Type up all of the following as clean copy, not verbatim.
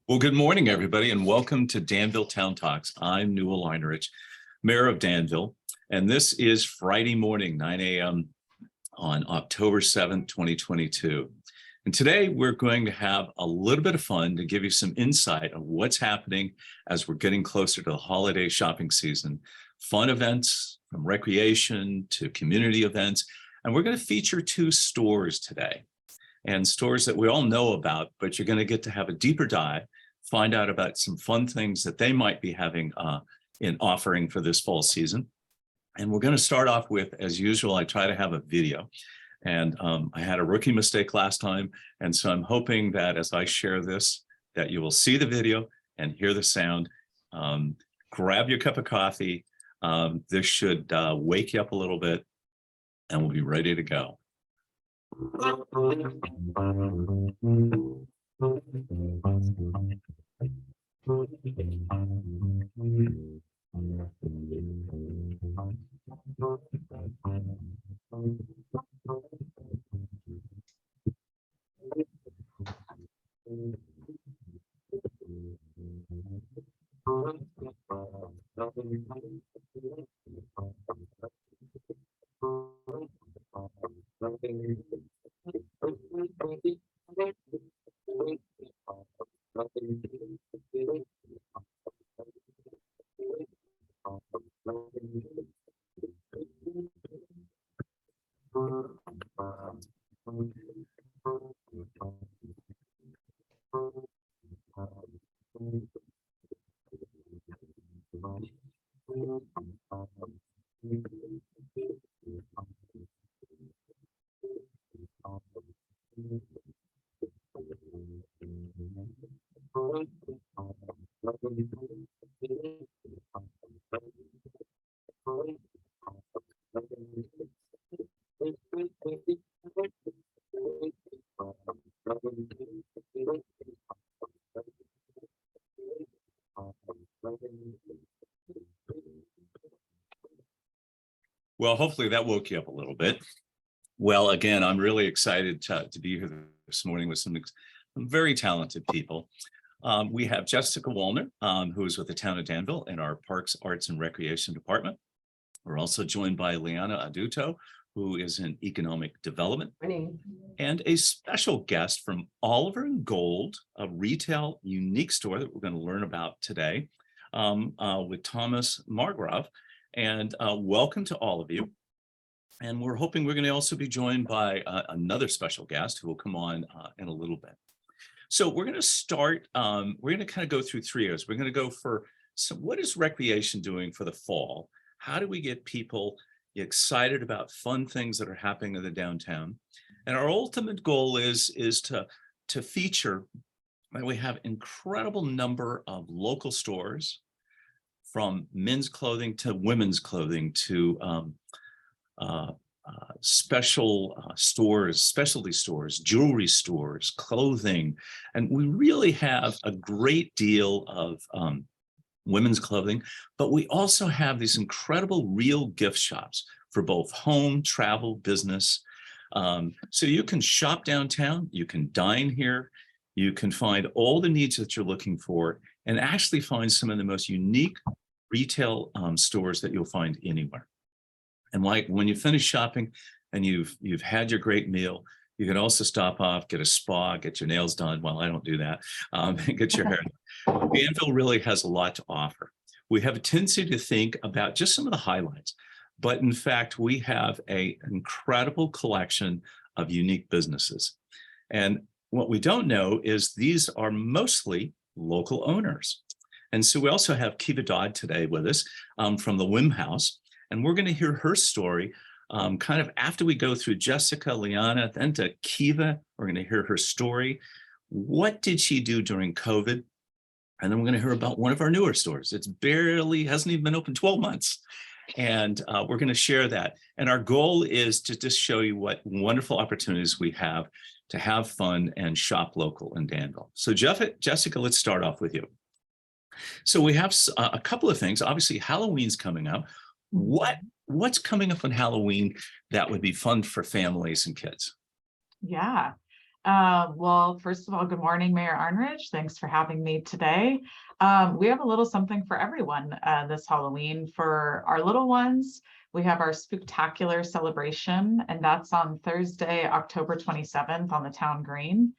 Well, good morning, everybody, and welcome to Danville Town Talks. I'm Newell Arnerich, Mayor of Danville, and this is Friday morning, 9 a.m. on October 7th, 2022. And today we're going to have a little bit of fun to give you some insight of what's happening as we're getting closer to the holiday shopping season. Fun events from recreation to community events. And we're going to feature two stores today, and stores that we all know about, but you're going to get to have a deeper dive, find out about some fun things that they might be having in offering for this fall season. And we're going to start off with, as usual, I try to have a video. And I had a rookie mistake last time. And so I'm hoping that as I share this, that you will see the video and hear the sound. Grab your cup of coffee. This should wake you up a little bit, and we'll be ready to go. Well, hopefully that woke you up a little bit. Well, again, I'm really excited to be here this morning with some very talented people. We have Jessica Wallner, who is with the town of Danville in our Parks, Arts, and Recreation Department. We're also joined by Lianna Adauto, who is in Economic Development. Morning. And a special guest from Oliver and Gold, a retail unique store that we're going to learn about today, with Thomas Magarov. And welcome to all of you. And we're hoping we're going to also be joined by another special guest who will come on in a little bit. So we're going to start, we're going to kind of go through 3 areas. We're going to go for, so what is recreation doing for the fall? How do we get people excited about fun things that are happening in the downtown? And our ultimate goal is to feature, and we have incredible number of local stores, from men's clothing to women's clothing to special stores, specialty stores, jewelry stores, clothing. And we really have a great deal of women's clothing, but we also have these incredible real gift shops for both home, travel, business. So you can shop downtown, you can dine here, you can find all the needs that you're looking for, and actually find some of the most unique retail stores that you'll find anywhere. And like when you finish shopping and you've had your great meal, you can also stop off, get a spa, get your nails done. Well, I don't do that. Get your hair done. Danville really has a lot to offer. We have a tendency to think about just some of the highlights, but in fact, we have an incredible collection of unique businesses. And what we don't know is these are mostly local owners. And so we also have Keva Dodd today with us from the Whim house. And we're going to hear her story kind of after we go through Jessica, Lianna, then to Keva. We're going to hear her story. What did she do during COVID? And then we're going to hear about one of our newer stores. It's hasn't even been open 12 months. And we're going to share that. And our goal is to just show you what wonderful opportunities we have to have fun and shop local in Danville. So Jessica, let's start off with you. So we have a couple of things. Obviously, Halloween's coming up. What's coming up on Halloween that would be fun for families and kids? Yeah. Well, first of all, good morning, Mayor Arnerich. Thanks for having me today. We have a little something for everyone this Halloween. For our little ones, we have our Spooktacular celebration, and that's on Thursday, October 27th on the town green.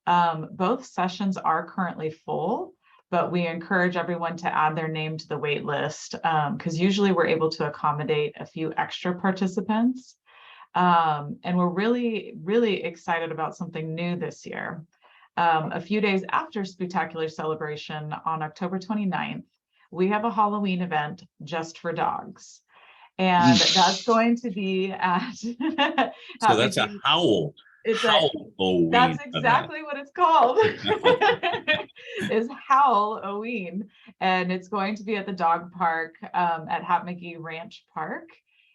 Both sessions are currently full, but we encourage everyone to add their name to the wait list because usually we're able to accommodate a few extra participants. And we're really, really excited about something new this year. A few days after Spooktacular celebration on October 29th, we have a Halloween event just for dogs. And that's going to be at So that's a howl. It's Halloween that's exactly what it's called. Is Halloween, and it's going to be at the dog park at Hat McGee Ranch Park.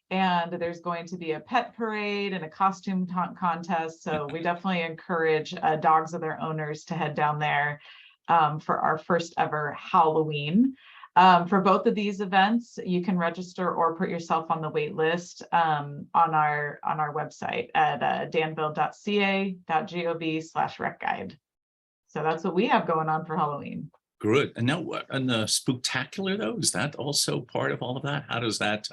And there's going to be a pet parade and a costume contest. So we definitely encourage dogs of their owners to head down there for our first ever Halloween. For both of these events, you can register or put yourself on the wait list on our website at danville.ca.gov/rec guide. So that's what we have going on for Halloween. Good. And now what? And the Spooktacular though, is that also part of all of that? How does that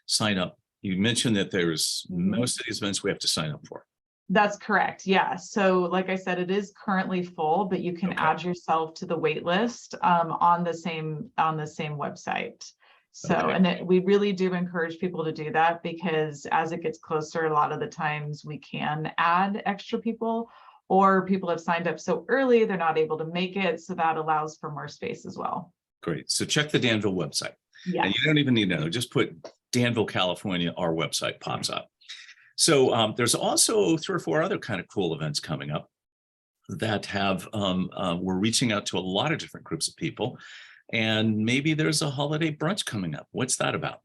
sign up? You mentioned that there's most of these events we have to sign up for. That's correct. Yeah. So like I said, it is currently full, but you can add yourself to the wait list on the same website. So, and we really do encourage people to do that because as it gets closer, a lot of the times we can add extra people, or people have signed up so early, they're not able to make it. So that allows for more space as well. Great. So check the Danville website. Yeah. And you don't even need to know, just put Danville, California, our website pops up. So there's also 3 or 4 other kind of cool events coming up that have, we're reaching out to a lot of different groups of people, and maybe there's a holiday brunch coming up. What's that about?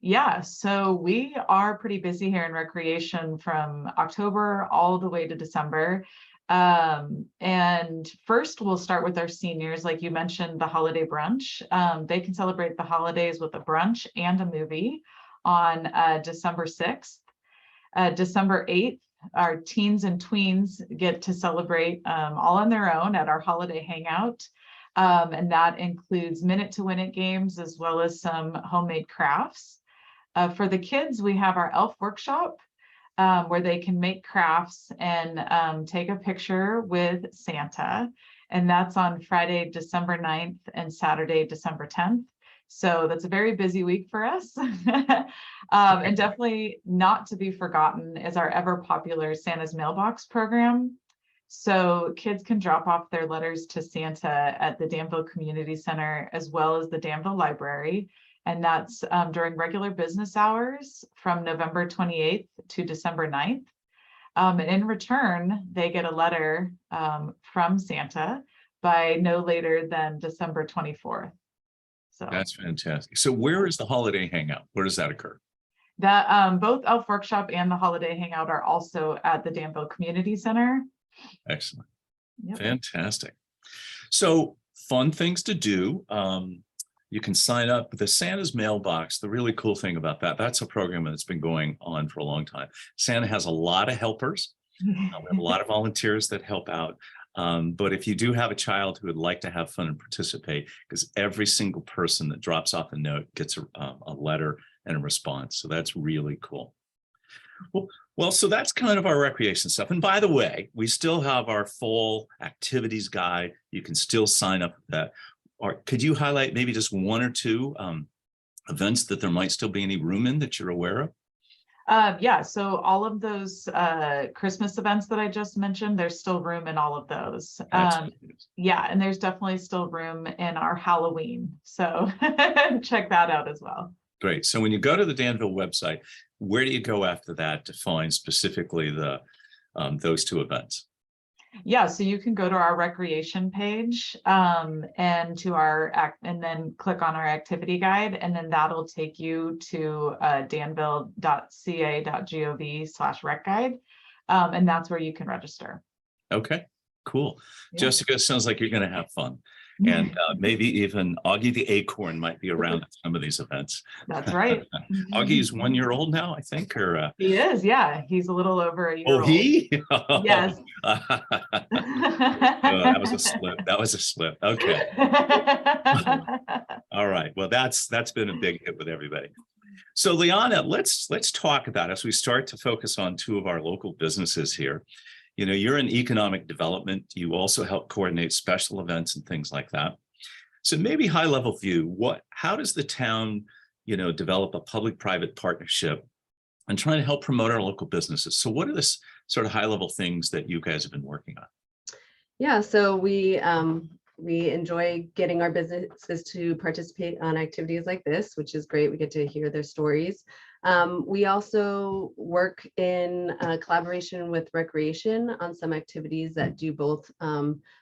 Yeah, so we are pretty busy here in recreation from October all the way to December. And first we'll start with our seniors, like you mentioned, the holiday brunch. They can celebrate the holidays with a brunch and a movie on December 6th. December 8th, our teens and tweens get to celebrate all on their own at our holiday hangout. And that includes minute to win it games as well as some homemade crafts. For the kids, we have our elf workshop where they can make crafts and take a picture with Santa. And that's on Friday, December 9th and Saturday, December 10th. So that's a very busy week for us. And definitely not to be forgotten is our ever popular Santa's Mailbox program. So kids can drop off their letters to Santa at the Danville Community Center as well as the Danville Library. And that's during regular business hours from November 28th to December 9th. And in return, they get a letter from Santa by no later than December 24th. So that's fantastic. So where is the holiday hangout? Where does that occur? That both Elf Workshop and the holiday hangout are also at the Danville Community Center. Excellent. Yep. Fantastic. So fun things to do. You can sign up. The Santa's Mailbox, the really cool thing about that, that's a program that's been going on for a long time. Santa has a lot of helpers. We have a lot of volunteers that help out. But if you do have a child who would like to have fun and participate, because every single person that drops off a note gets a letter and a response. So that's really cool. Well, so that's kind of our recreation stuff. And by the way, we still have our fall activities guide. You can still sign up for that. Or could you highlight maybe just 1 or 2 events that there might still be any room in that you're aware of? Yeah, so all of those Christmas events that I just mentioned, there's still room in all of those. Yeah, and there's definitely still room in our Halloween. So check that out as well. Great. So when you go to the Danville website, where do you go after that to find specifically the those 2 events? Yeah, so you can go to our recreation page and to our and then click on our activity guide, and then that'll take you to danville.ca.gov/rec guide, and that's where you can register. Okay, cool. Yeah. Jessica, sounds like you're going to have fun. And maybe even Augie the Acorn might be around at some of these events. That's right. Augie's 1 year old now, I think, or he is. Yeah, he's a little over a year old. He? Yes. That was a slip. That was a slip. Okay. All right. Well, that's been a big hit with everybody. So Lianna, let's talk about, as we start to focus on two of our local businesses here. You know, you're in economic development. You also help coordinate special events and things like that. So maybe high level view, how does the town, you know, develop a public-private partnership and trying to help promote our local businesses? So what are the sort of high level things that you guys have been working on? Yeah, so we enjoy getting our businesses to participate on activities like this, which is great. We get to hear their stories. We also work in collaboration with recreation on some activities that do both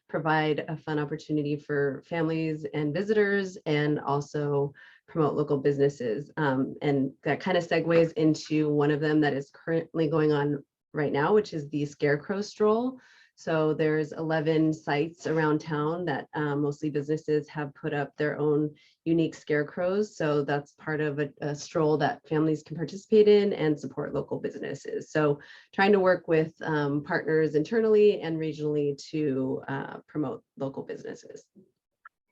provide a fun opportunity for families and visitors, and also promote local businesses. And that kind of segues into one of them that is currently going on right now, which is the Scarecrow Stroll. So there's 11 sites around town that mostly businesses have put up their own unique scarecrows. So that's part of a stroll that families can participate in and support local businesses. So trying to work with partners internally and regionally to promote local businesses.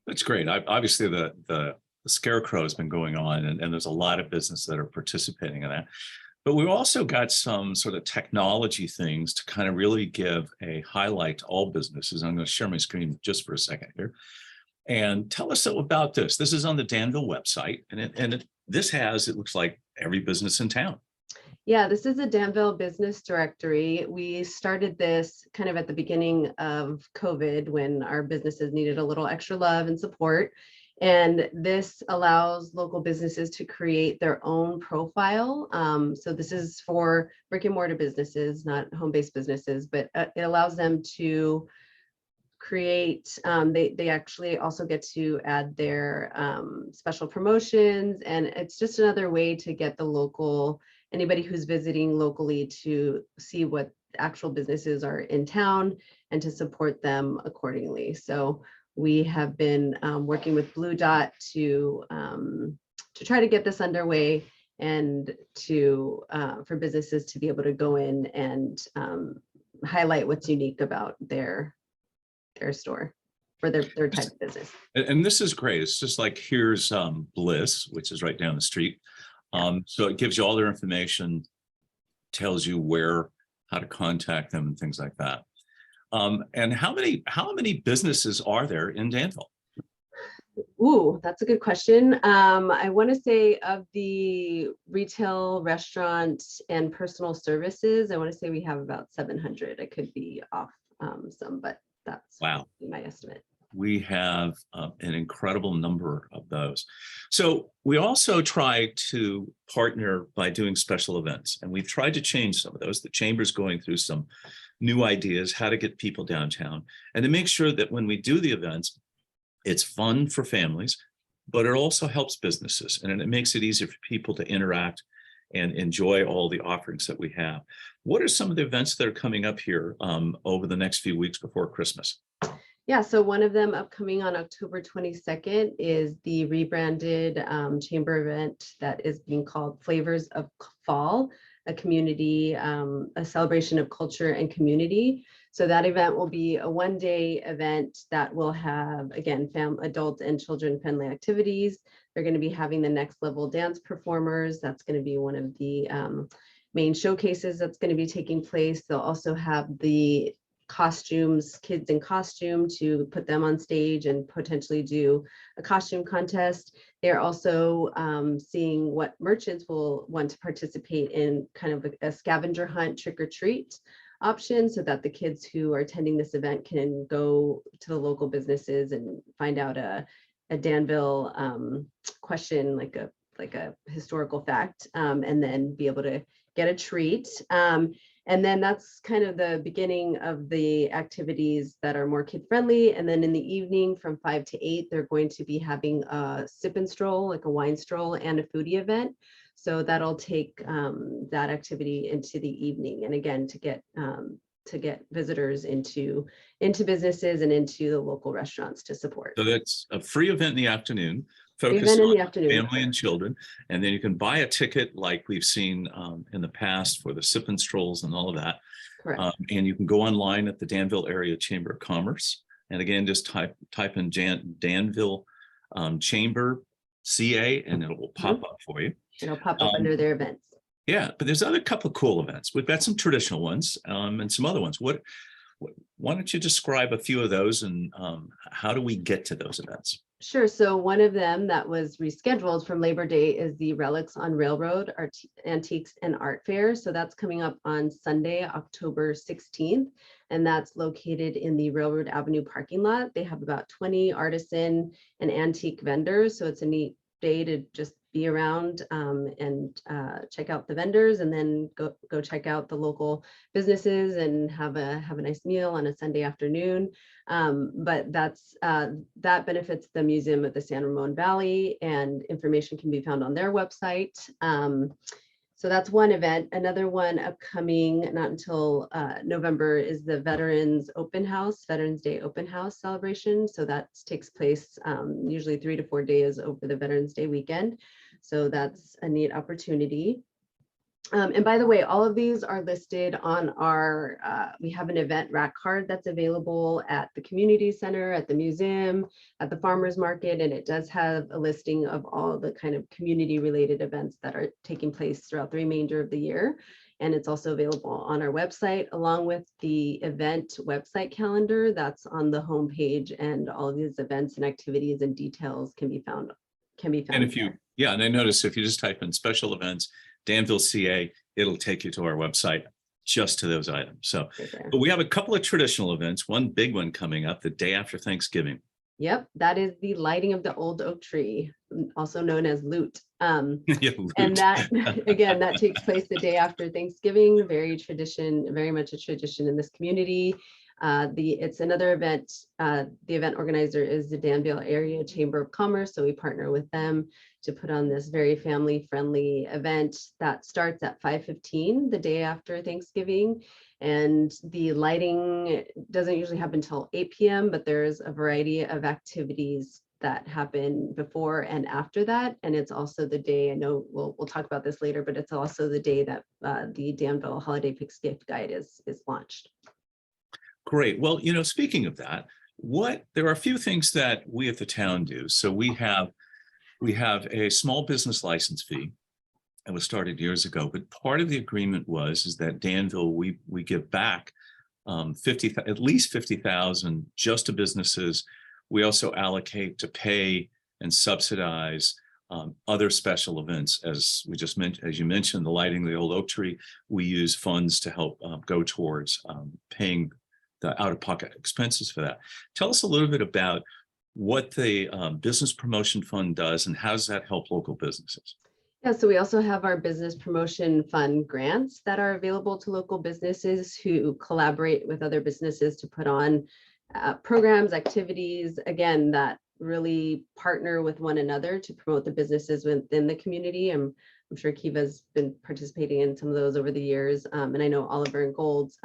That's great. Obviously, the Scarecrow has been going on, and there's a lot of businesses that are participating in that. But we've also got some sort of technology things to kind of really give a highlight to all businesses. I'm going to share my screen just for a second here and tell us about this. This is on the Danville website, and this has, it looks like, every business in town. Yeah, this is a Danville business directory. We started this kind of at the beginning of COVID when our businesses needed a little extra love and support. And this allows local businesses to create their own profile. So this is for brick and mortar businesses, not home-based businesses, but it allows them to create, they actually also get to add their special promotions. And it's just another way to get anybody who's visiting locally to see what actual businesses are in town and to support them accordingly. So we have been working with Blue Dot to try to get this underway and for businesses to be able to go in and highlight what's unique about their store for their type of business. And this is great. It's just like, here's Bliss, which is right down the street. So it gives you all their information, tells you how to contact them and things like that. And how many businesses are there in Danville? Ooh, that's a good question. I want to say of the retail, restaurant, and personal services, I want to say we have about 700. I could be off some, but that's wow, my estimate. We have an incredible number of those. So we also try to partner by doing special events, and we've tried to change some of those. The chamber's going through some new ideas, how to get people downtown, and to make sure that when we do the events, it's fun for families, but it also helps businesses, and it makes it easier for people to interact and enjoy all the offerings that we have. What are some of the events that are coming up here over the next few weeks before Christmas? Yeah, so one of them upcoming on October 22nd is the rebranded chamber event that is being called Flavors of Fall, a community, a celebration of culture and community. So that event will be a one-day event that will have, again, adult and children-friendly activities. They're going to be having the next level dance performers. That's going to be one of the main showcases that's going to be taking place. They'll also have the costumes, kids in costume, to put them on stage and potentially do a costume contest. They're also seeing what merchants will want to participate in kind of a scavenger hunt trick or treat option, so that the kids who are attending this event can go to the local businesses and find out a Danville question, like a historical fact, and then be able to get a treat. And then that's kind of the beginning of the activities that are more kid friendly. And then in the evening from 5 to 8, they're going to be having a sip and stroll, like a wine stroll, and a foodie event. So that'll take that activity into the evening. And again, to get get visitors into businesses and into the local restaurants to support. So that's a free event in the afternoon, Event focused in on the afternoon. family and children. And then you can buy a ticket like we've seen in the past for the sip and strolls and all of that. Correct. And you can go online at the Danville Area Chamber of Commerce. And again, just type in Danville Chamber CA and it will pop up for you. It'll pop up under their events. Yeah, but there's other couple of cool events. We've got some traditional ones and some other ones. Why don't you describe a few of those and how do we get to those events? Sure. So one of them that was rescheduled from Labor Day is the Relics on Railroad Antiques and Art Fair. So that's coming up on Sunday, October 16th, and that's located in the Railroad Avenue parking lot. They have about 20 artisan and antique vendors. So it's a neat day to just be around and check out the vendors, and then go check out the local businesses and have a nice meal on a Sunday afternoon. But that benefits the Museum of the San Ramon Valley, and information can be found on their website. So that's one event. Another one upcoming, not until November, is the Veterans Day Open House celebration. So that takes place usually 3 to 4 days over the Veterans Day weekend. So that's a neat opportunity. And by the way, all of these are listed on our, we have an event rack card that's available at the community center, at the museum, at the farmers market, and it does have a listing of all the kind of community related events that are taking place throughout the remainder of the year. And it's also available on our website, along with the event website calendar that's on the homepage, and all of these events and activities and details can be found. And if you, there. and I noticed if you just type in special events, Danville CA, it'll take you to our website just to those items. So, but we have a couple of traditional events, one big one coming up the day after Thanksgiving. Yep, that is the lighting of the old oak tree, also known as Loot. Yeah, And that, again, that takes place the day after Thanksgiving, very much a tradition in this community. It's another event. The event organizer is the Danville Area Chamber of Commerce. So we partner with them to put on this very family friendly event that starts at 5:15 the day after Thanksgiving. And the lighting doesn't usually happen until 8 p.m., but there's a variety of activities that happen before and after that. And it's also the day, I know we'll talk about this later, but it's also the day that the Danville Holiday Picks Gift Guide is launched. Great. Well, speaking of that, there are a few things that we at the town do. So we have a small business license fee that was started years ago, but part of the agreement is that Danville, we give back at least 50,000 just to businesses. We also allocate to pay and subsidize other special events, as you mentioned, the lighting of the old oak tree. We use funds to help go towards paying the out-of-pocket expenses for that. Tell us a little bit about what the Business Promotion Fund does and how does that help local businesses? Yeah, so we also have our Business Promotion Fund grants that are available to local businesses who collaborate with other businesses to put on programs, activities, again, that really partner with one another to promote the businesses within the community. I'm sure Keva's been participating in some of those over the years. And I know Oliver and Gold's,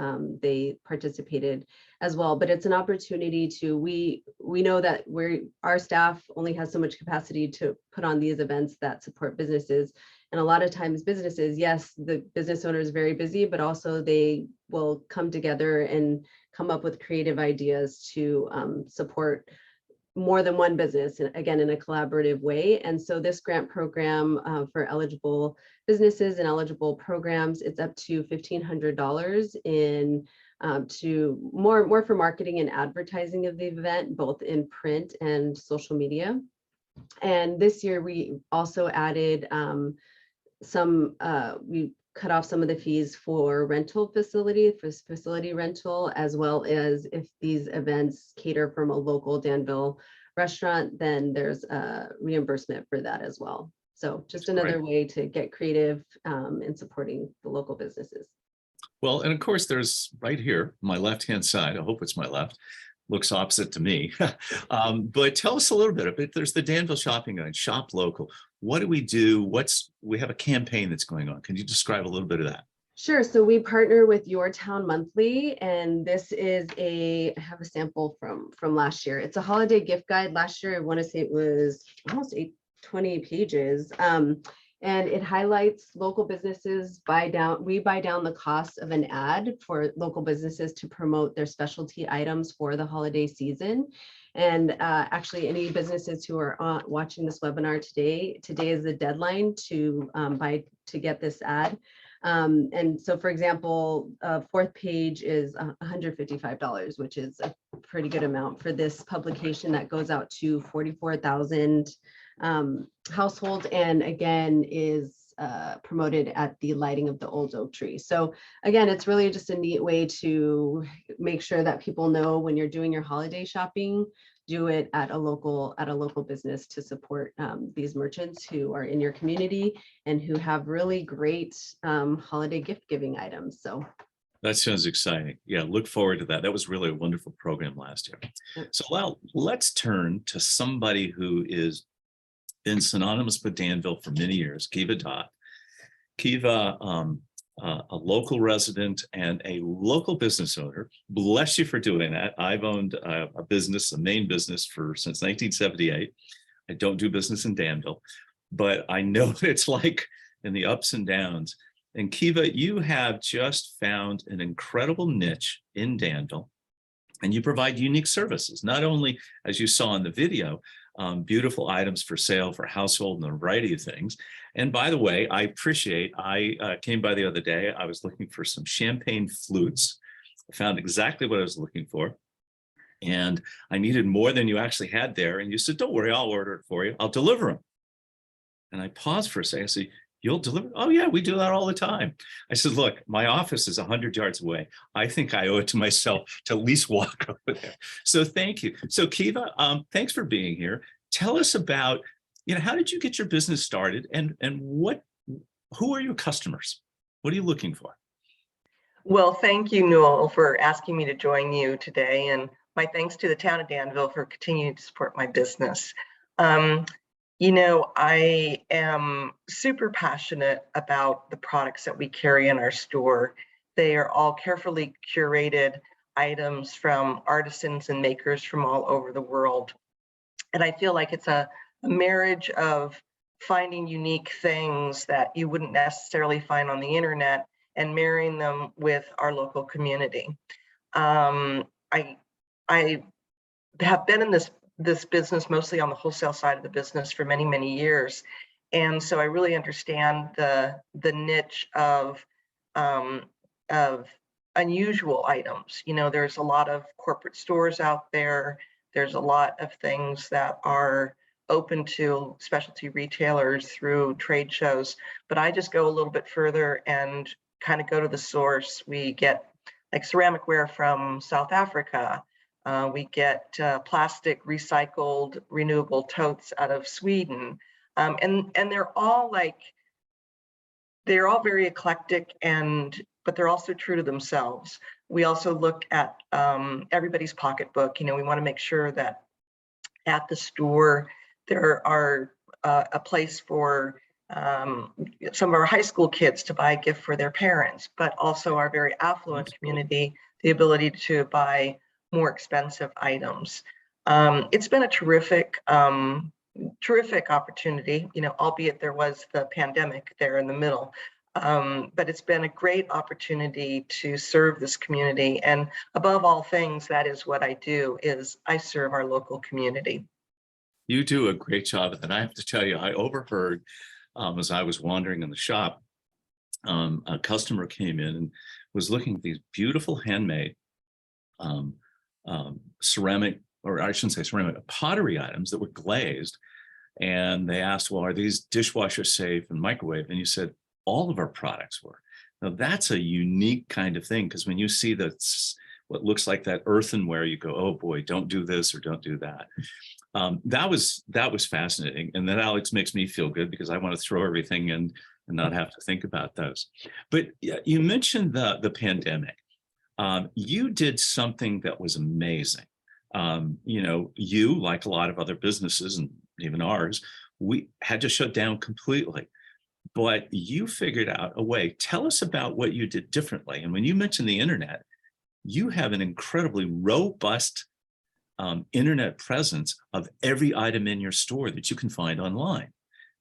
they participated as well, but it's an opportunity we know that our staff only has so much capacity to put on these events that support businesses. And a lot of times businesses, yes, the business owner is very busy, but also they will come together and come up with creative ideas to support more than one business, and again, in a collaborative way. And so this grant program for eligible businesses and eligible programs, it's up to $1,500 in to more for marketing and advertising of the event, both in print and social media. And this year we also added we cut off some of the fees for facility rental, as well as if these events cater from a local Danville restaurant, then there's a reimbursement for that as well. So just another way to get creative in supporting the local businesses. Well, and of course, there's right here, my left-hand side, I hope it's my left, looks opposite to me. But tell us a little bit of it. There's the Danville Shopping Guide, Shop Local. What do we do? We have a campaign that's going on. Can you describe a little bit of that? Sure. So we partner with Your Town Monthly, and this is I have a sample from last year. It's a holiday gift guide. Last year, I want to say it was almost 20 pages. And it highlights local businesses we buy down the cost of an ad for local businesses to promote their specialty items for the holiday season. And actually, any businesses who are watching this webinar today is the deadline to get this ad. And so, for example, fourth page is $155, which is a pretty good amount for this publication that goes out to 44,000 households, and again is promoted at the lighting of the old oak tree. So again, it's really just a neat way to make sure that people know when you're doing your holiday shopping, do it at a local business to support these merchants who are in your community and who have really great holiday gift giving items. So That sounds exciting. Yeah, look forward to that. That was really a wonderful program last year. So well, let's turn to somebody who is been synonymous with Danville for many years, Keva Dodd. Keva, a local resident and a local business owner. Bless you for doing that. I've owned a main business since 1978. I don't do business in Danville, but I know what it's like in the ups and downs. And Keva, you have just found an incredible niche in Danville, and you provide unique services, not only, as you saw in the video, beautiful items for sale for household and a variety of things. And by the way, I came by the other day, I was looking for some champagne flutes. I found exactly what I was looking for. And I needed more than you actually had there. And you said, don't worry, I'll order it for you. I'll deliver them. And I paused for a second. I said, you'll deliver? Oh yeah, we do that all the time. I said, look, my office is 100 yards away. I think I owe it to myself to at least walk over there. So thank you. So Keva, thanks for being here. Tell us about, how did you get your business started, and who are your customers? What are you looking for? Well, thank you, Newell, for asking me to join you today. And my thanks to the town of Danville for continuing to support my business. I am super passionate about the products that we carry in our store. They are all carefully curated items from artisans and makers from all over the world. And I feel like it's a marriage of finding unique things that you wouldn't necessarily find on the internet and marrying them with our local community. I have been in this business mostly on the wholesale side of the business for many, many years. And so I really understand the niche of unusual items. There's a lot of corporate stores out there. There's a lot of things that are open to specialty retailers through trade shows, but I just go a little bit further and kind of go to the source. We get like ceramic ware from South Africa. We get plastic recycled renewable totes out of Sweden. And they're all very eclectic, but they're also true to themselves. We also look at everybody's pocketbook. We want to make sure that at the store there are a place for some of our high school kids to buy a gift for their parents, but also our very affluent community, the ability to buy more expensive items. It's been a terrific opportunity, albeit there was the pandemic there in the middle. But it's been a great opportunity to serve this community. And above all things, that is what I do, is I serve our local community. You do a great job. And I have to tell you, I overheard as I was wandering in the shop, a customer came in and was looking at these beautiful handmade ceramic, or I shouldn't say ceramic, pottery items that were glazed. And they asked, well, are these dishwasher safe and microwave? And you said, all of our products were. Now that's a unique kind of thing, because when you see what looks like that earthenware, you go, oh boy, don't do this or don't do that. That was fascinating. And that, Alex, makes me feel good because I want to throw everything in and not have to think about those. But you mentioned the pandemic. You did something that was amazing. You, like a lot of other businesses and even ours, we had to shut down completely. but you figured out a way. Tell us about what you did differently. And when you mentioned the internet, you have an incredibly robust internet presence of every item in your store that you can find online.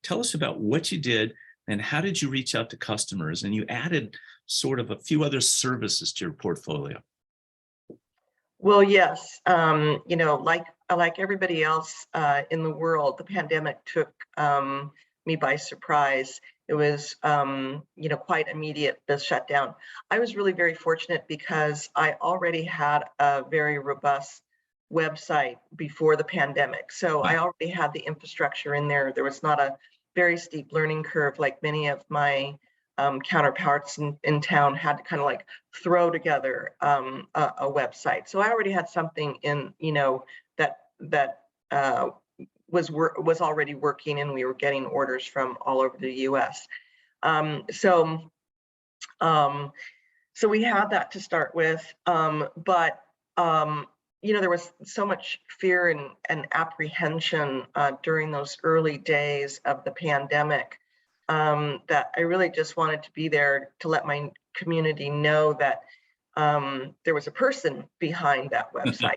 Tell us about what you did and how did you reach out to customers? And you added sort of a few other services to your portfolio. Well, yes, you know, like everybody else in the world, the pandemic took me by surprise. It was, you know, quite immediate, the shutdown. I was really very fortunate because I already had a very robust website before the pandemic. So I already had the infrastructure in there. There was not a very steep learning curve like many of my counterparts in town had to kind of like throw together a website. So I already had something in, you know, that was already working, and we were getting orders from all over the U.S. So we had that to start with, but you know, there was so much fear and apprehension during those early days of the pandemic that I really just wanted to be there to let my community know that there was a person behind that website.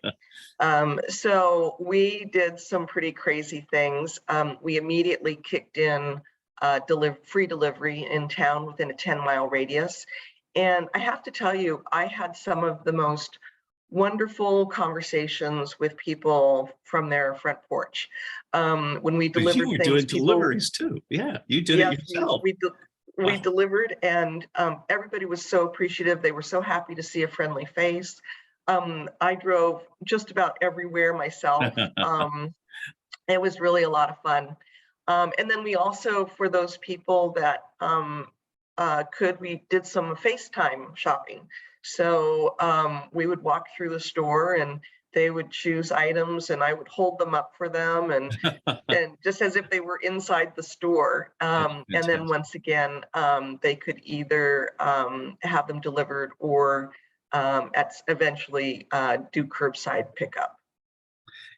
So we did some pretty crazy things. We immediately kicked in free delivery in town within a 10-mile radius. And I have to tell you, I had some of the most wonderful conversations with people from their front porch. When we delivered you were things, doing deliveries too. Yeah, you did it yourself. We delivered, and everybody was so appreciative. They were so happy to see a friendly face. I drove just about everywhere myself. It was really a lot of fun. And then we also, for those people that we did some FaceTime shopping. So we would walk through the store and they would choose items and I would hold them up for them and just as if they were inside the store. And then once again, they could either have them delivered or eventually do curbside pickup.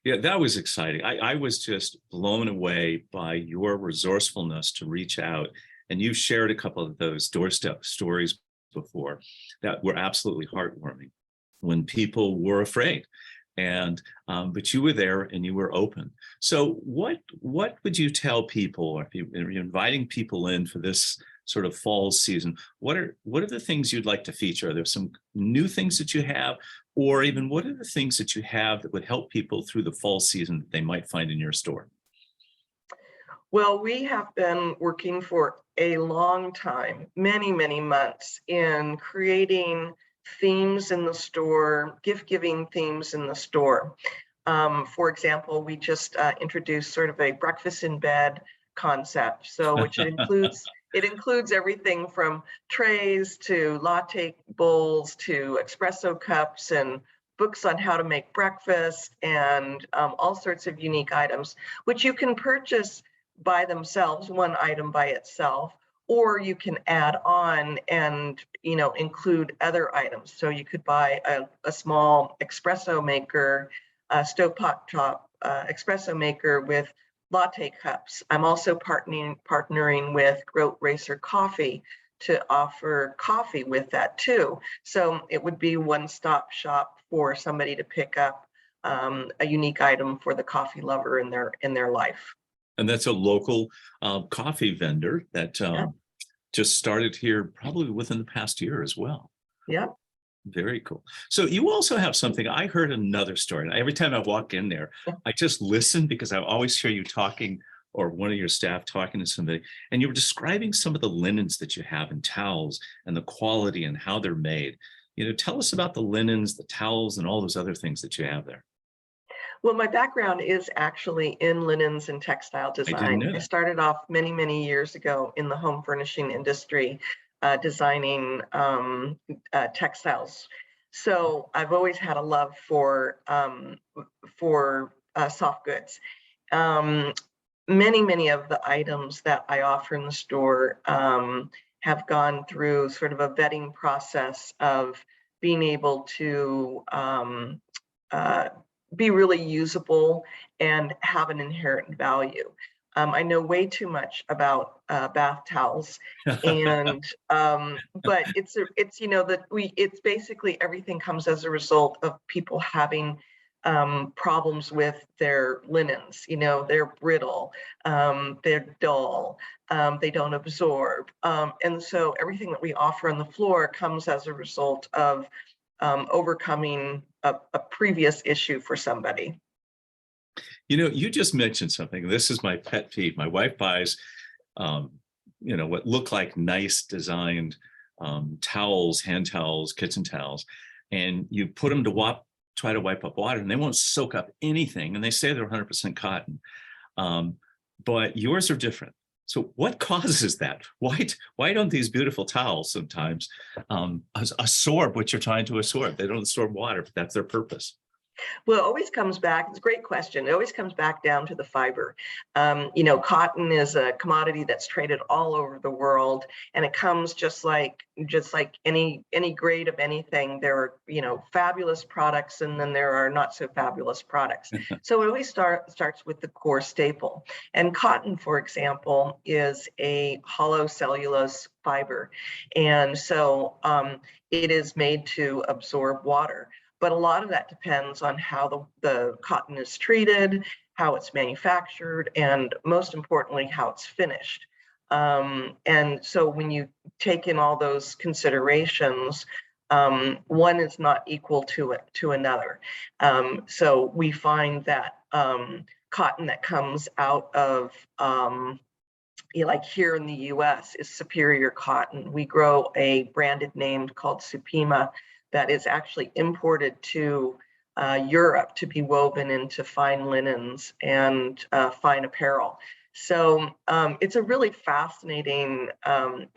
Yeah, that was exciting. I was just blown away by your resourcefulness to reach out. And you've shared a couple of those doorstep stories before that were absolutely heartwarming when people were afraid. And but you were there and you were open. So what would you tell people if you're inviting people in for this sort of fall season? What are the things you'd like to feature? Are there some new things that you have, or even what are the things that you have that would help people through the fall season that they might find in your store? Well, we have been working for a long time, many, many months, in creating themes in the store, gift-giving themes in the store. For example, we just introduced sort of a breakfast in bed concept, so which it includes everything from trays to latte bowls to espresso cups and books on how to make breakfast and all sorts of unique items, which you can purchase by themselves, one item by itself, or you can add on and, you know, include other items. So you could buy a small espresso maker, a stovetop top espresso maker with latte cups. I'm also partnering with Groat Racer Coffee to offer coffee with that too. So it would be one-stop shop for somebody to pick up a unique item for the coffee lover in their life. And that's a local coffee vendor that just started here probably within the past year as well. Yeah. Very cool. So you also have something, I heard another story. Every time I walk in there, I just listen because I always hear you talking or one of your staff talking to somebody, and you were describing some of the linens that you have and towels and the quality and how they're made. You know, tell us about the linens, the towels, and all those other things that you have there. Well, my background is actually in linens and textile design. I started off many, many years ago in the home furnishing industry, designing textiles. So I've always had a love for soft goods. Many of the items that I offer in the store have gone through sort of a vetting process of being able to be really usable and have an inherent value. I know way too much about bath towels, and but it's it's basically everything comes as a result of people having problems with their linens. They're brittle, they're dull, they don't absorb, and so everything that we offer on the floor comes as a result of overcoming a previous issue for somebody. You just mentioned something. This is my pet peeve. My wife buys, what look like nice designed towels, hand towels, kitchen towels, and you put them to try to wipe up water, and they won't soak up anything. And they say they're 100% cotton, but yours are different. So what causes that? Why don't these beautiful towels sometimes absorb what you're trying to absorb? They don't absorb water, but that's their purpose. Well, it always comes back. It's a great question. It always comes back down to the fiber. Cotton is a commodity that's traded all over the world, and it comes just like any grade of anything. There are fabulous products, and then there are not so fabulous products. So it always starts with the core staple. And cotton, for example, is a hollow cellulose fiber, and so it is made to absorb water. But a lot of that depends on how the cotton is treated, how it's manufactured, and most importantly, how it's finished. And so when you take in all those considerations, one is not equal to another. So we find that cotton that comes out of like here in the US is superior cotton. We grow a branded name called Supima that is actually imported to Europe to be woven into fine linens and fine apparel. So it's a really fascinating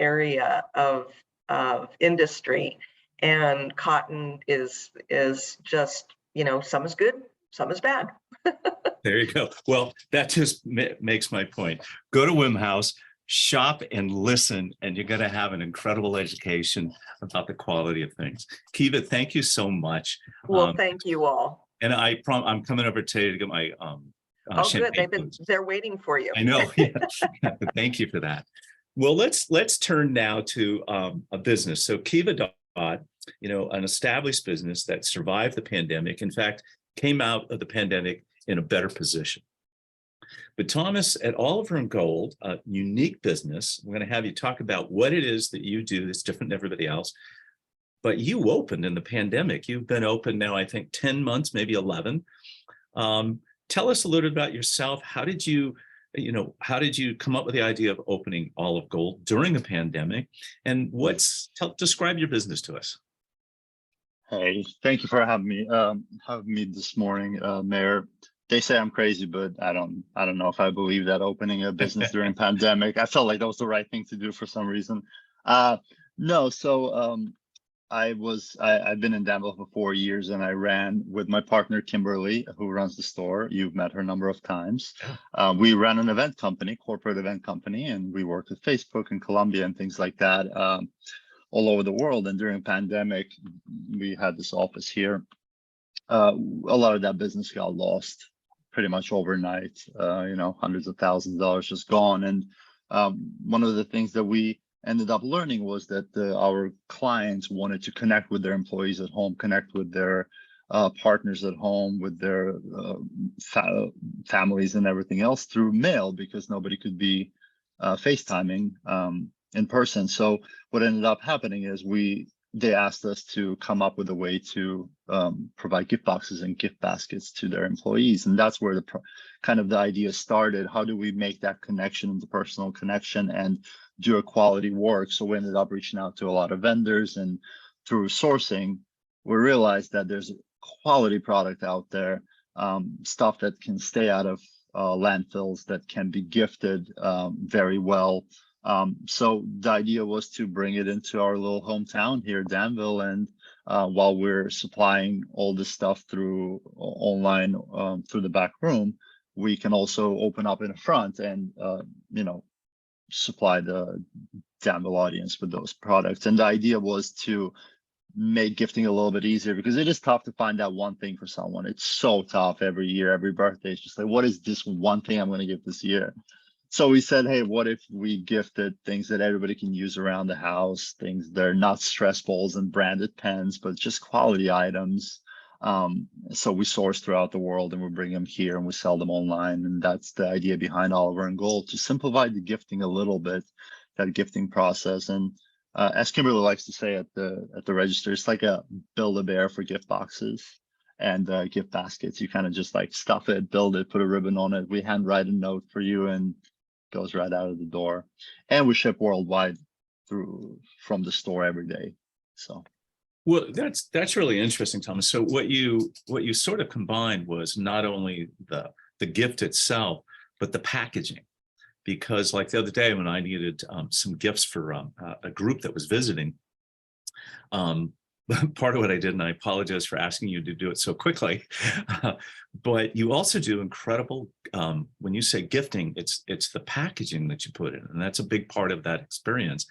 area of industry, and cotton is just, some is good, some is bad. There you go. Well, that just makes my point. Go to Whim House, shop and listen, and you're going to have an incredible education about the quality of things. Keva, thank you so much. Well, thank you all. And I'm coming over today to get my oh, good. They're waiting for you. I know. Yeah. Thank you for that. Well, let's turn now to a business. So Keva Dodd, an established business that survived the pandemic. In fact, came out of the pandemic in a better position. But Thomas, at Oliver and Gold, a unique business, we're going to have you talk about what it is that you do that's different than everybody else. But you opened in the pandemic. You've been open now, I think, 10 months, maybe 11. Tell us a little bit about yourself. How did you come up with the idea of opening Olive Gold during the pandemic? And describe your business to us. Hey, thank you for having me this morning, Mayor. They say I'm crazy, but I don't know if I believe that opening a business during pandemic. I felt like that was the right thing to do for some reason. I've been in Danville for 4 years, and I ran with my partner Kimberly, who runs the store. You've met her a number of times. We ran an event company, corporate event company, and we worked with Facebook and Colombia and things like that, all over the world. And during pandemic, we had this office here. A lot of that business got lost pretty much overnight. Hundreds of thousands of dollars just gone. And one of the things that we ended up learning was that our clients wanted to connect with their employees at home, connect with their partners at home, with their families and everything else through mail, because nobody could be FaceTiming in person. So what ended up happening is they asked us to come up with a way to provide gift boxes and gift baskets to their employees. And that's where the idea started. How do we make that connection, the personal connection, and do a quality work? So we ended up reaching out to a lot of vendors, and through sourcing, we realized that there's a quality product out there, stuff that can stay out of landfills, that can be gifted very well. So the idea was to bring it into our little hometown here, Danville, and while we're supplying all this stuff through online, through the back room, we can also open up in the front and supply the Danville audience with those products. And the idea was to make gifting a little bit easier, because it is tough to find that one thing for someone. It's so tough every year, every birthday. It's just like, what is this one thing I'm going to give this year? So we said, hey, what if we gifted things that everybody can use around the house, things that are not stress balls and branded pens, but just quality items. So we source throughout the world and we bring them here and we sell them online. And that's the idea behind Oliver and Gold, to simplify the gifting a little bit, that gifting process. And as Kimberly likes to say at the register, it's like a Build-A-Bear for gift boxes and gift baskets. You kind of just like stuff it, build it, put a ribbon on it. We handwrite a note for you and goes right out of the door. And we ship worldwide from the store every day. So. Well, that's really interesting, Thomas. So what you sort of combined was not only the gift itself, but the packaging. Because like the other day when I needed some gifts for a group that was visiting, part of what I did, and I apologize for asking you to do it so quickly, but you also do incredible, when you say gifting, it's the packaging that you put in, and that's a big part of that experience.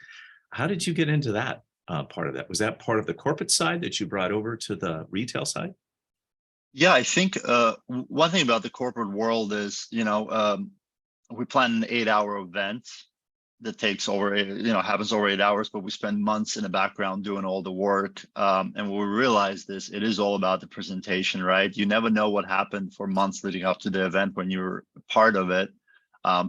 How did you get into that part of that? Was that part of the corporate side that you brought over to the retail side? Yeah, I think one thing about the corporate world is, we plan an 8-hour event that takes over, happens over 8 hours, but we spend months in the background doing all the work. And when we realized this, it is all about the presentation, right? You never know what happened for months leading up to the event when you're part of it.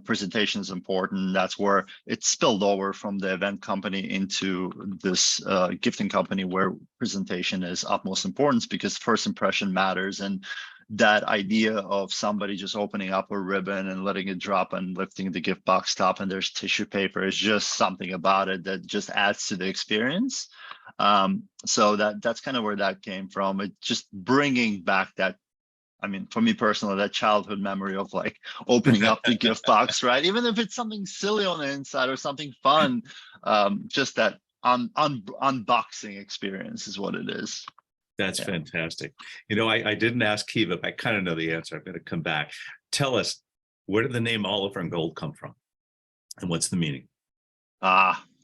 Presentation is important. That's where it spilled over from the event company into this gifting company, where presentation is utmost importance, because first impression matters. And that idea of somebody just opening up a ribbon and letting it drop and lifting the gift box top and there's tissue paper is just something about it that just adds to the experience. So that's kind of where that came from. It just bringing back that, I mean, for me personally, that childhood memory of like opening up the gift box, right? Even if it's something silly on the inside or something fun, just that unboxing experience is what it is. That's Yeah. Fantastic. I didn't ask Keva, but I kind of know the answer. I'm going to come back. Tell us, where did the name Oliver and Gold come from? And what's the meaning?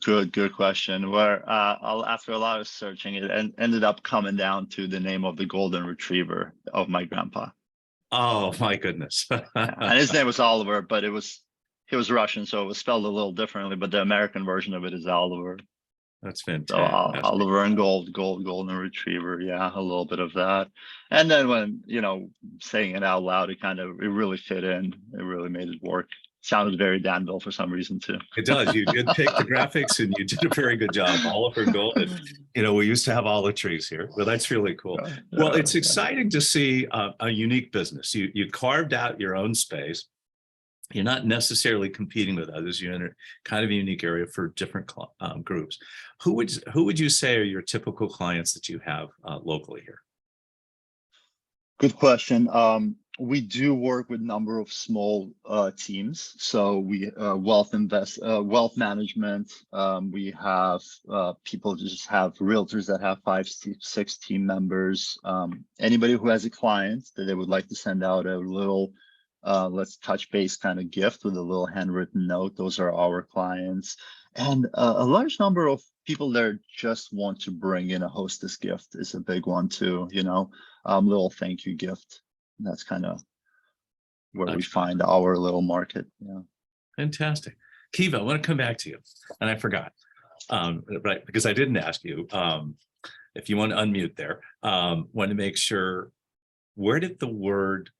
Good question. Where after a lot of searching, it ended up coming down to the name of the golden retriever of my grandpa. Oh my goodness. And his name was Oliver, but he was Russian, so it was spelled a little differently, but the American version of it is Oliver. That's So fantastic. Oliver and golden retriever. Yeah, a little bit of that. And then when, saying it out loud, it really fit in. It really made it work. Sounded very Danville for some reason too. It does. You did pick the graphics and you did a very good job. Oliver and Gold. And, we used to have olive trees here. Well, that's really cool. Well, it's exciting to see a unique business. You carved out your own space. You're not necessarily competing with others. You're in a kind of a unique area for different groups. Who would you say are your typical clients that you have locally here? Good question. We do work with a number of small teams. So we wealth management. We have people just have realtors that have 5, 6 team members. Anybody who has a client that they would like to send out a little let's touch base kind of gift with a little handwritten note. Those are our clients. And a large number of people that just want to bring in a hostess gift is a big one too, little thank you gift. And that's kind of where we find our little market. Yeah. Fantastic. Keva, I want to come back to you. And I forgot, right, because I didn't ask you if you want to unmute there. Want to make sure, where did the word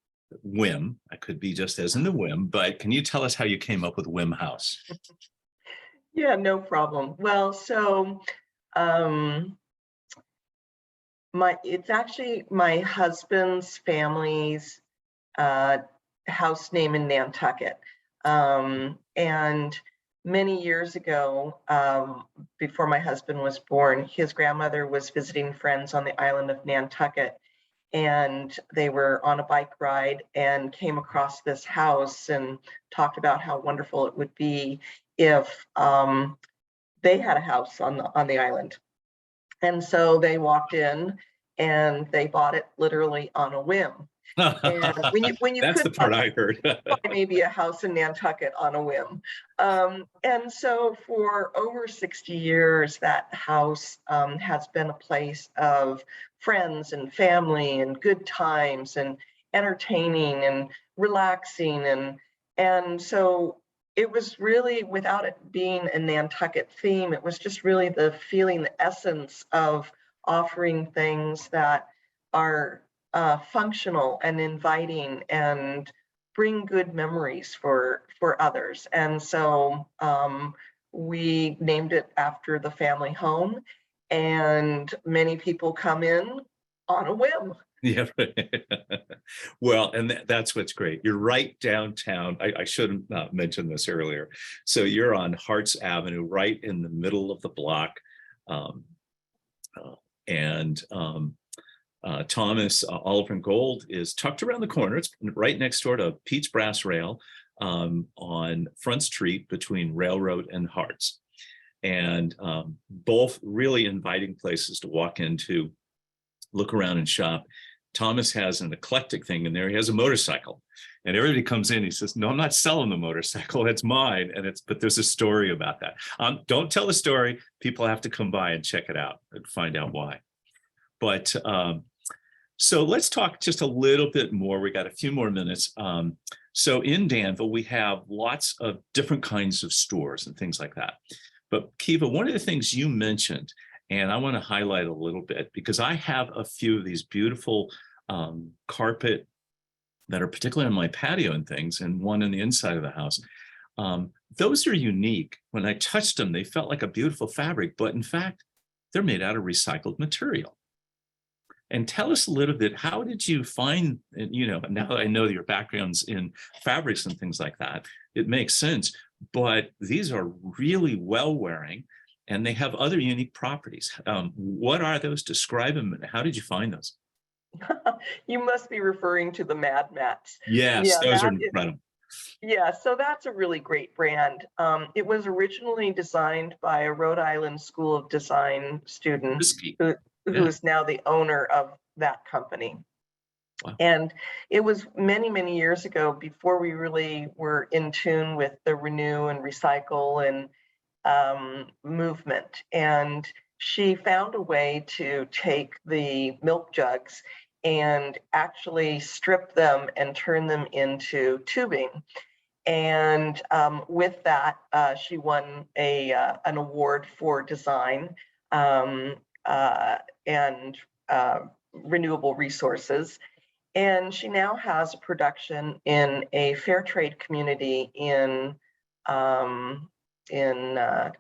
Whim, I could be just as in the Whim, but can you tell us how you came up with Whim House? Yeah, no problem. Well, so it's actually my husband's family's house name in Nantucket. And many years ago, before my husband was born, his grandmother was visiting friends on the island of Nantucket. And they were on a bike ride and came across this house and talked about how wonderful it would be if they had a house on the island. And so they walked in and they bought it literally on a whim. And when you That's the part I heard. Maybe a house in Nantucket on a whim. And so for over 60 years, that house has been a place of friends and family and good times and entertaining and relaxing. And so it was really, without it being a Nantucket theme, it was just really the feeling, the essence of offering things that are functional and inviting and bring good memories for others. And so we named it after the family home, and many people come in on a whim. Yeah. Well, and that's what's great. You're right downtown. I should have mentioned this earlier. So you're on Harts Avenue, right in the middle of the block. And Thomas Oliver and Gold is tucked around the corner. It's right next door to Pete's Brass Rail on Front Street between Railroad and Harts. And both really inviting places to walk into, look around and shop. Thomas has an eclectic thing in there. He has a motorcycle, and everybody comes in. He says, "No, I'm not selling the motorcycle. It's mine." And but there's a story about that. Don't tell the story. People have to come by and check it out and find out why. But so let's talk just a little bit more. We got a few more minutes. So in Danville, we have lots of different kinds of stores and things like that. But Keva, one of the things you mentioned, and I want to highlight a little bit, because I have a few of these beautiful carpet that are particularly on my patio and things, and one in the inside of the house. Those are unique. When I touched them, they felt like a beautiful fabric, but in fact, they're made out of recycled material. And tell us a little bit, how did you find, now that I know your background's in fabrics and things like that, it makes sense, but these are really well-wearing, and they have other unique properties. What are those? Describe them, and how did you find those? You must be referring to the Mad Mats. Yes, Yeah, those are incredible. Yeah, so that's a really great brand. It was originally designed by a Rhode Island School of Design student who is now the owner of that company. Wow. And it was many, many years ago, before we really were in tune with the renew and recycle and movement. And she found a way to take the milk jugs and actually strip them and turn them into tubing. And with that, she won an award for design and renewable resources. And she now has a production in a fair trade community in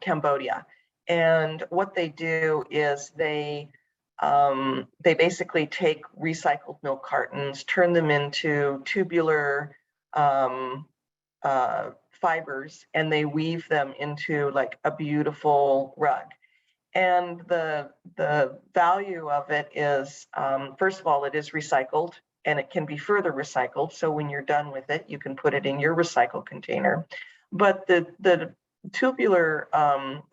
Cambodia. And what they do is they basically take recycled milk cartons, turn them into tubular fibers, and they weave them into like a beautiful rug. And the value of it is, first of all, it is recycled, and it can be further recycled. So when you're done with it, you can put it in your recycle container. But the tubular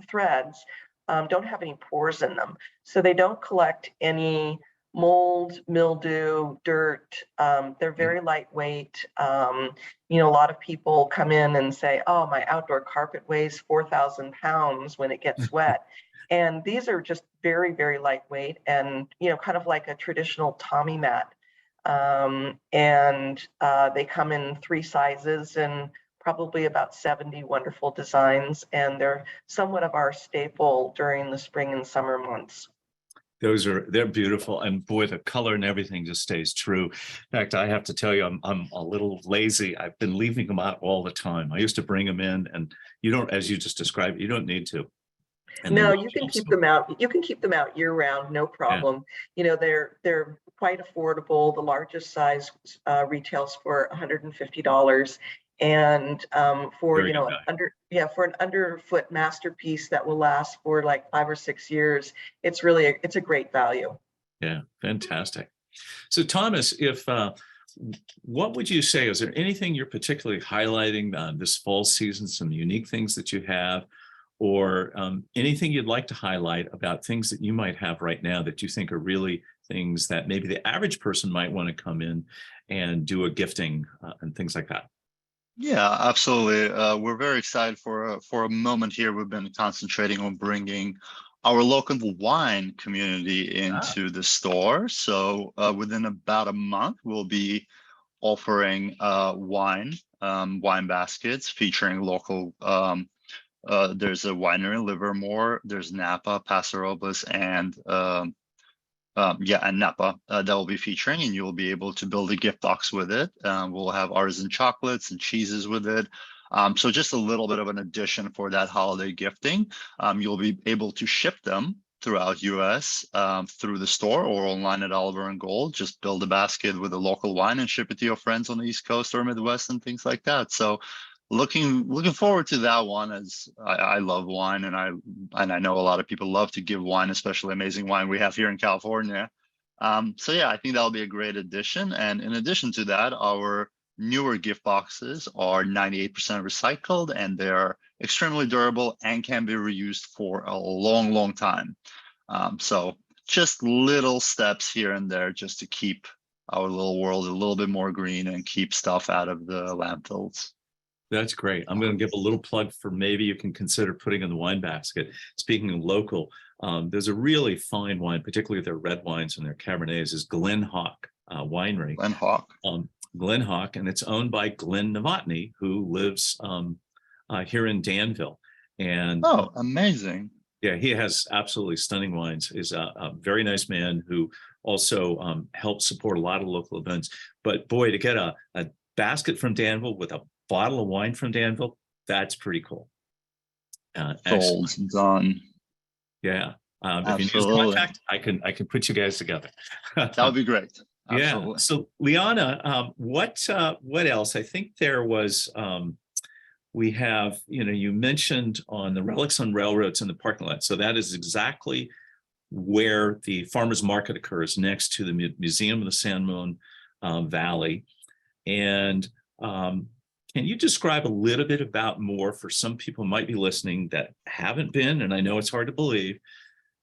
threads don't have any pores in them. So they don't collect any mold, mildew, dirt. They're very lightweight. A lot of people come in and say, "Oh, my outdoor carpet weighs 4,000 pounds when it gets wet." And these are just very, very lightweight and, kind of like a traditional Tommy mat. They come in 3 sizes and probably about 70 wonderful designs. And they're somewhat of our staple during the spring and summer months. They're beautiful, and boy, the color and everything just stays true. In fact, I have to tell you, I'm a little lazy. I've been leaving them out all the time. I used to bring them in, and you don't, as you just described, you don't need to. And no, you can keep them out. You can keep them out year round, no problem. Yeah. They're quite affordable. The largest size retails for $150. And for for an underfoot masterpiece that will last for like 5 or 6 years, it's a great value. Yeah, fantastic. So Thomas, what would you say? Is there anything you're particularly highlighting this fall season? Some unique things that you have, or anything you'd like to highlight about things that you might have right now that you think are really things that maybe the average person might want to come in and do a gifting and things like that? Yeah, absolutely. We're very excited for a moment here. We've been concentrating on bringing our local wine community into the store. So within about a month, we'll be offering wine baskets featuring local. There's a winery in Livermore. There's Napa, Paso Robles, and Napa that will be featuring, and you'll be able to build a gift box with it. We'll have artisan chocolates and cheeses with it. So just a little bit of an addition for that holiday gifting. You'll be able to ship them throughout US through the store or online at Oliver and Gold. Just build a basket with a local wine and ship it to your friends on the East Coast or Midwest and things like that. So looking forward to that one, as I love wine, and I know a lot of people love to give wine, especially amazing wine we have here in California. So yeah, I think that'll be a great addition. And in addition to that, our newer gift boxes are 98% recycled, and they're extremely durable and can be reused for a long, long time. So just little steps here and there just to keep our little world a little bit more green and keep stuff out of the landfills. That's great. I'm going to give a little plug for maybe you can consider putting in the wine basket. Speaking of local, there's a really fine wine, particularly their red wines and their Cabernets, is Glen Hawk Winery. Glen Hawk. Glen Hawk, and it's owned by Glenn Novotny, who lives here in Danville. And oh, amazing. Yeah, he has absolutely stunning wines. He's a very nice man who also helps support a lot of local events. But boy, to get a basket from Danville with a bottle of wine from Danville, that's pretty cool. Sold, done. Yeah. If you need his contact, I can put you guys together. That would be great. Absolutely. Yeah. So Lianna, what else? I think there was we have, you mentioned on the relics on railroads in the parking lot. So that is exactly where the farmers market occurs, next to the Museum of the San Moon Valley. And can you describe a little bit about more for some people who might be listening that haven't been? And I know it's hard to believe,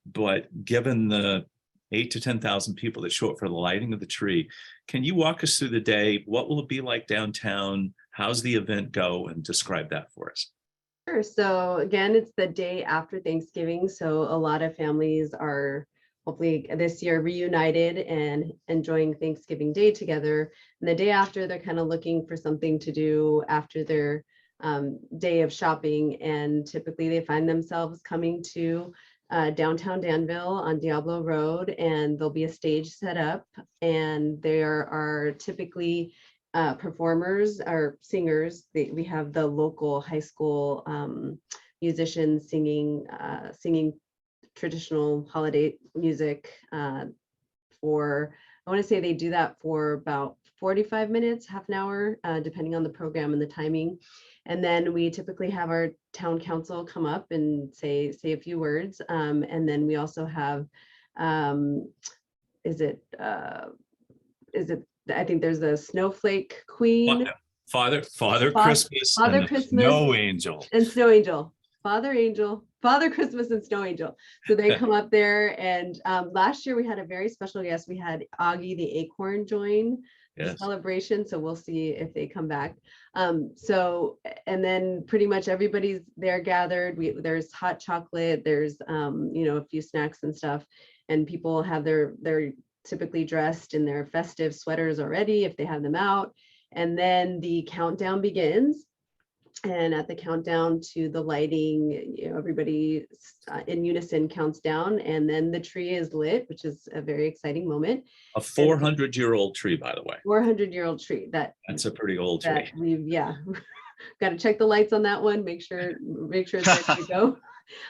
but given the 8,000 to 10,000 people that show up for the lighting of the tree, can you walk us through the day? What will it be like downtown? How's the event go? And describe that for us. Sure. So again, it's the day after Thanksgiving. So a lot of families are hopefully this year reunited and enjoying Thanksgiving Day together. And the day after, they're kind of looking for something to do after their day of shopping. And typically they find themselves coming to downtown Danville on Diablo Road, and there'll be a stage set up, and there are typically performers or singers. We have the local high school musicians singing traditional holiday music for, I want to say they do that for about 45 minutes, half an hour, depending on the program and the timing. And then we typically have our town council come up and say a few words. And then we also have, I think there's a snowflake queen. Father Christmas, Father and Christmas, Snow Angel. And Snow Angel. Father Christmas and Snow Angel. So they come up there, and last year we had a very special guest. We had Augie the Acorn join the celebration. So we'll see if they come back. So, and then pretty much everybody's there gathered. There's hot chocolate, there's a few snacks and stuff, and people have they're typically dressed in their festive sweaters already if they have them out. And then the countdown begins. And at the countdown to the lighting, everybody in unison counts down, and then the tree is lit, which is a very exciting moment. A 400-year-old tree, by the way. 400-year-old tree. That's a pretty old tree. Got to check the lights on that one. Make sure it's ready to go.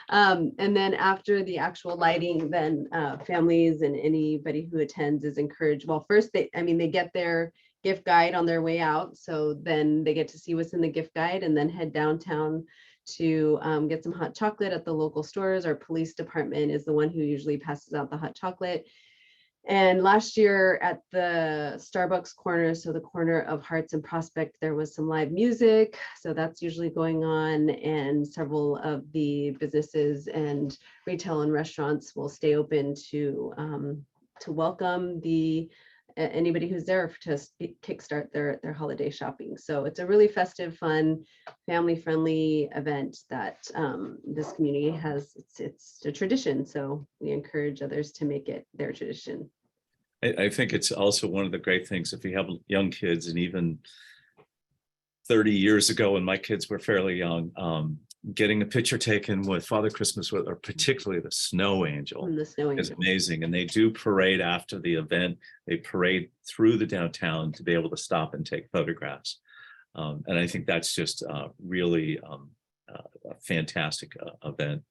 And then after the actual lighting, then families and anybody who attends is encouraged. Well, first they get their gift guide on their way out. So then they get to see what's in the gift guide and then head downtown to get some hot chocolate at the local stores. Our police department is the one who usually passes out the hot chocolate. And last year at the Starbucks corner, so the corner of Hearts and Prospect, there was some live music. So that's usually going on, and several of the businesses and retail and restaurants will stay open to welcome anybody who's there to kickstart their holiday shopping. So it's a really festive, fun, family-friendly event that this community has. It's a tradition, so we encourage others to make it their tradition. I think it's also one of the great things if you have young kids, and even 30 years ago when my kids were fairly young, getting a picture taken with Father Christmas, or particularly the snow angel, From the snow is angel. amazing. And they do parade after the event. They parade through the downtown to be able to stop and take photographs. And I think that's just really a fantastic event.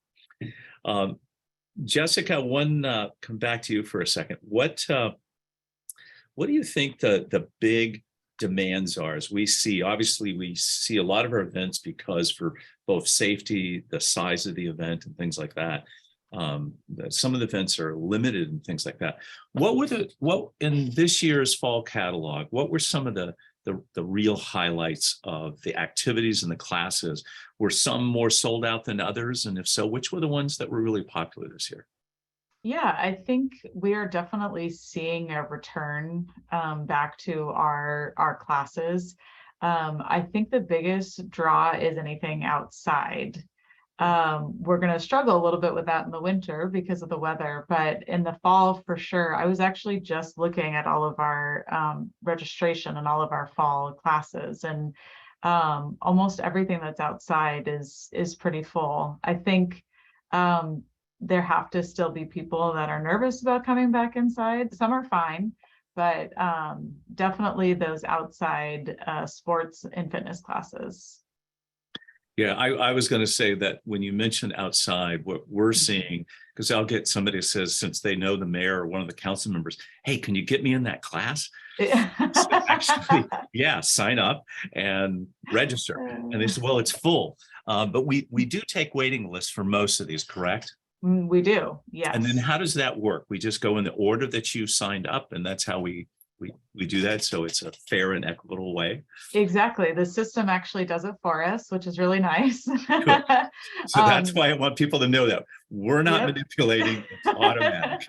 Jessica, come back to you for a second. What do you think the big demands are? As we see, obviously we see a lot of our events because for both safety, the size of the event and things like that. Some of the events are limited and things like that. What in this year's fall catalog, what were some of the real highlights of the activities and the classes? Were some more sold out than others? And if so, which were the ones that were really popular this year? Yeah, I think we are definitely seeing a return back to our classes. I think the biggest draw is anything outside. We're going to struggle a little bit with that in the winter because of the weather, but in the fall for sure. I was actually just looking at all of our registration and all of our fall classes, and almost everything that's outside is pretty full. I think there have to still be people that are nervous about coming back inside. Some are fine, but definitely those outside sports and fitness classes. Yeah, I was going to say that when you mentioned outside, what we're seeing, because I'll get somebody who says, since they know the mayor or one of the council members, hey, can you get me in that class? So actually, yeah, sign up and register. And they said, well, it's full. But we do take waiting lists for most of these, correct? We do, yes. And then how does that work? We just go in the order that you signed up, and that's how we do that. So it's a fair and equitable way. Exactly. The system actually does it for us, which is really nice. So that's why I want people to know that we're not manipulating, it's automatic.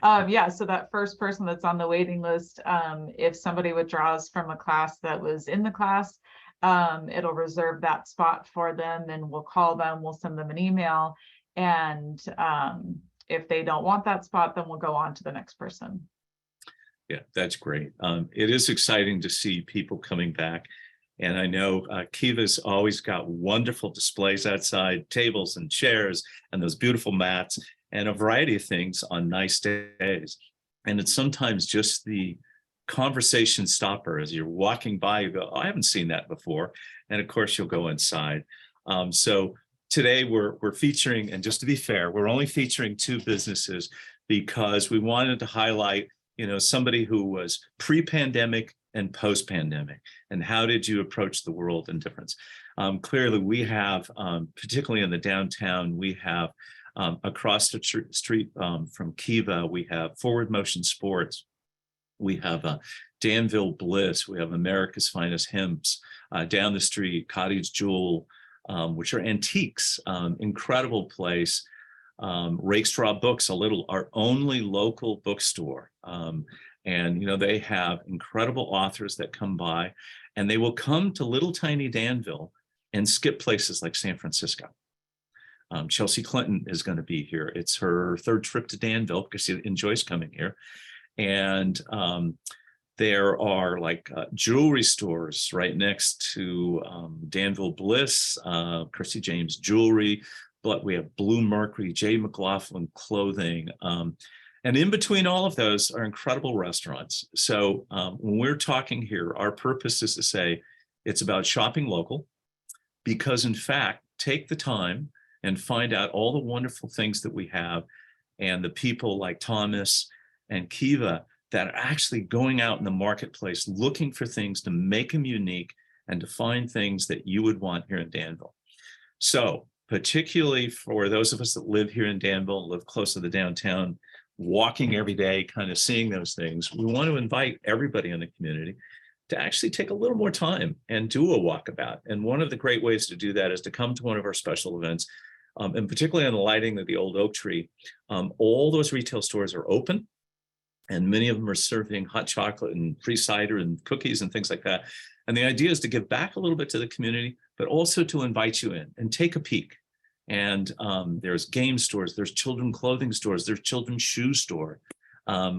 Yeah, so that first person that's on the waiting list, if somebody withdraws from a class that was in the class, it'll reserve that spot for them, and we'll call them, we'll send them an email. And if they don't want that spot, then we'll go on to the next person. Yeah, that's great. It is exciting to see people coming back. And I know Keva's always got wonderful displays outside, tables and chairs, and those beautiful mats, and a variety of things on nice days. And it's sometimes just the conversation stopper as you're walking by, you go, oh, I haven't seen that before. And of course, you'll go inside. So today we're featuring, and just to be fair, we're only featuring two businesses because we wanted to highlight, somebody who was pre-pandemic and post-pandemic, and how did you approach the world in difference? Clearly, we have, particularly in the downtown, we have across the street from Keva, we have Forward Motion Sports, we have Danville Bliss, we have America's Finest Hemps, down the street, Cottage Jewel, which are antiques, incredible place. Rakestraw Books, our only local bookstore. And they have incredible authors that come by, and they will come to little tiny Danville and skip places like San Francisco. Chelsea Clinton is going to be here. It's her third trip to Danville because she enjoys coming here. And there are jewelry stores right next to Danville Bliss, Chrissy James Jewelry, but we have Blue Mercury, J. McLaughlin Clothing. And in between all of those are incredible restaurants. So when we're talking here, our purpose is to say it's about shopping local, because in fact, take the time and find out all the wonderful things that we have, and the people like Thomas and Keva that are actually going out in the marketplace looking for things to make them unique and to find things that you would want here in Danville. So particularly for those of us that live here in Danville, live close to the downtown, walking every day, kind of seeing those things, we want to invite everybody in the community to actually take a little more time and do a walkabout. And one of the great ways to do that is to come to one of our special events, and particularly on the lighting of the old oak tree. All those retail stores are open, and many of them are serving hot chocolate and free cider and cookies and things like that. And the idea is to give back a little bit to the community, but also to invite you in and take a peek. And there's game stores, there's children clothing stores, there's children's shoe store.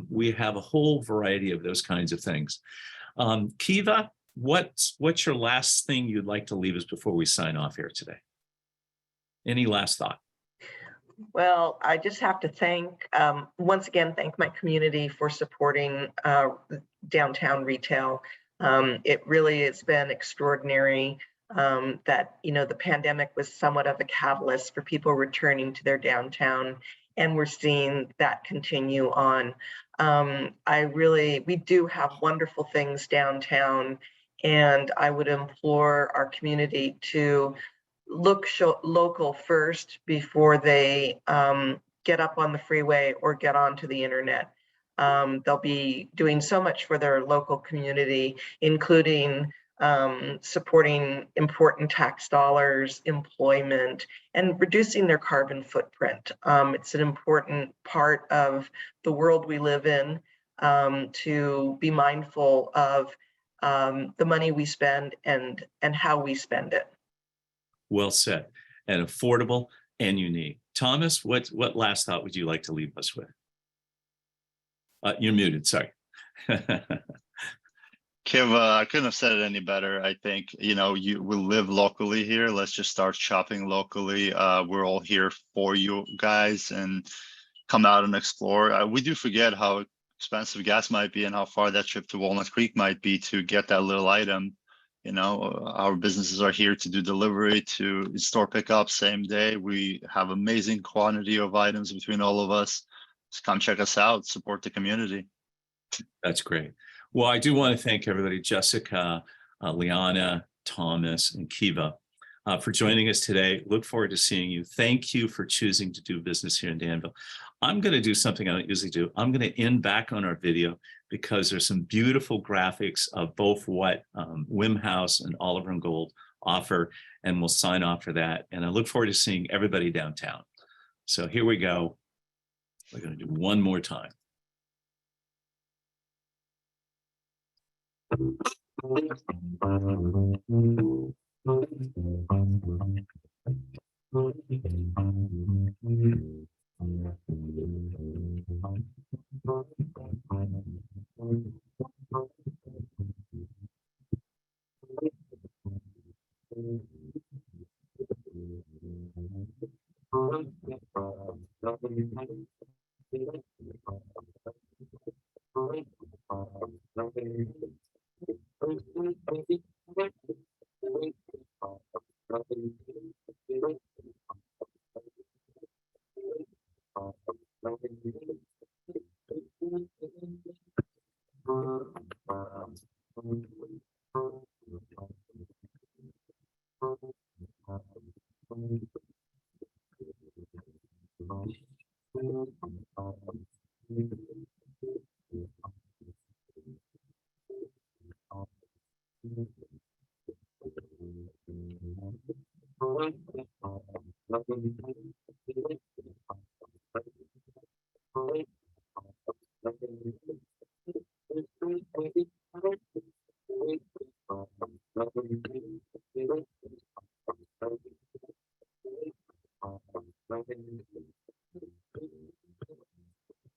We have a whole variety of those kinds of things. Keva, what's your last thing you'd like to leave us before we sign off here today? Any last thought? Well, I just have to once again, thank my community for supporting downtown retail. It really has been extraordinary that, the pandemic was somewhat of a catalyst for people returning to their downtown, and we're seeing that continue on. We do have wonderful things downtown, and I would implore our community to look local first before they get up on the freeway or get onto the internet. They'll be doing so much for their local community, including supporting important tax dollars, employment, and reducing their carbon footprint. It's an important part of the world we live in, to be mindful of the money we spend and how we spend it. Well said, and affordable and unique. Thomas, what last thought would you like to leave us with? You're muted, sorry. Keva, I couldn't have said it any better. I think, we live locally here. Let's just start shopping locally. We're all here for you guys, and come out and explore. We do forget how expensive gas might be and how far that trip to Walnut Creek might be to get that little item. Our businesses are here to do delivery, to store pickup same day. We have amazing quantity of items between all of us. Just come check us out, support the community. That's great. Well, I do want to thank everybody, Jessica, Lianna, Thomas, and Keva, for joining us today. Look forward to seeing you. Thank you for choosing to do business here in Danville. I'm going to do something I don't usually do. I'm going to end back on our video because there's some beautiful graphics of both what Whim House and Oliver and Gold offer, and we'll sign off for that. And I look forward to seeing everybody downtown. So here we go. We're going to do one more time.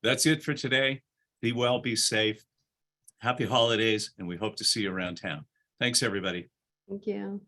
That's it for today. Be well, be safe. Happy holidays, and we hope to see you around town. Thanks, everybody. Thank you.